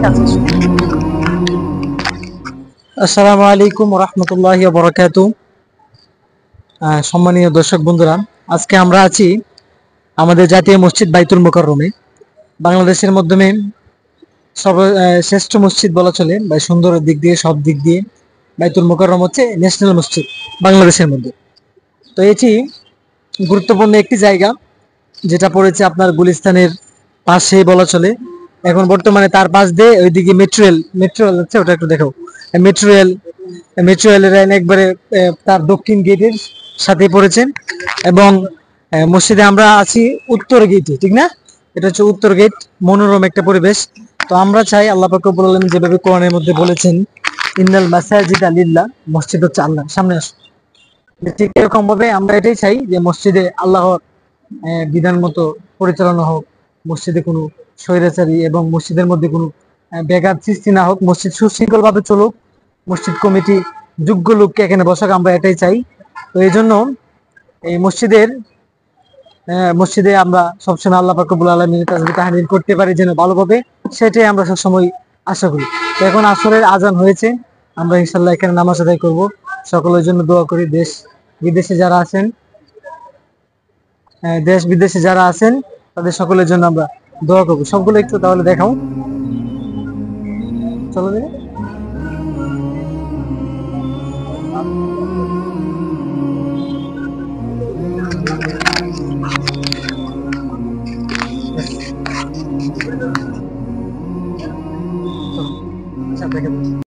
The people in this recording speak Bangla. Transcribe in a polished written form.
কাছে আসুন। আসসালামু আলাইকুম ওয়া রাহমাতুল্লাহি ওয়া বারাকাতুহু। সম্মানীয় দর্শক বন্ধুরা, আজকে আমরা আছি আমাদের জাতীয় মসজিদ বাইতুল মুকাররমে। বাংলাদেশের মাধ্যমে শ্রেষ্ঠ মসজিদ বলা চলে, বা সুন্দর দিক দিয়ে, সব দিক দিয়ে বাইতুল মুকাররম হচ্ছে ন্যাশনাল মসজিদ বাংলাদেশের মধ্যে। তো এটি গুরুত্বপূর্ণ একটি জায়গা, যেটা পড়েছে আপনার গুলিস্তানের পাশে বলা চলে। এখন বর্তমানে তার পাশ দিয়ে ওইদিকে মেট্রো রেল হচ্ছে, ওটা একটু দেখো। মেট্রো রেলের একবারে তার দক্ষিণ গেটের সাথে পড়েছে। এবং মসজিদে আমরা আছি উত্তর গেটে, ঠিক না? এটা হচ্ছে উত্তর গেট। মনোরম একটা পরিবেশ। তো আমরা চাই, আল্লাহ পাক রব্বুল আলামিন যেভাবে কোরআনের মধ্যে বলেছেন, ইন্নাল মাসাজিদা লিল্লাহ, মসজিদ হচ্ছে আল্লাহ। সামনে আসো। ঠিক এরকম ভাবে আমরা এটাই চাই যে মসজিদে আল্লাহর বিধান মতো পরিচালনা হোক, মসজিদে কোনো স্বৈরাচারী এবং মসজিদের মধ্যে কোনো ব্যাঘাত সৃষ্টি না হোক, মসজিদ সুশৃঙ্খল ভাবে চলুক, মসজিদ কমিটি যোগ্য লোককে এখানে বসাক, আমরা এটাই চাই। তো এই জন্য এই মসজিদে আমরা সবসময় আল্লাহ পাক রব্বুল আলামিনের তাসবিহ তাহলিল করতে পারি যেন ভালোভাবে, সেটাই আমরা সবসময় আশা করি। তো এখন আসরের আজান হয়েছে, আমরা ইনশাল্লাহ এখানে নামাজ আদায় করব। সকলের জন্য দোয়া করি। দেশ বিদেশে যারা আছেন তাদের সকলের জন্য আমরা দোয়া করবো। সবগুলো একটু তাহলে দেখাও, চলো দেখে।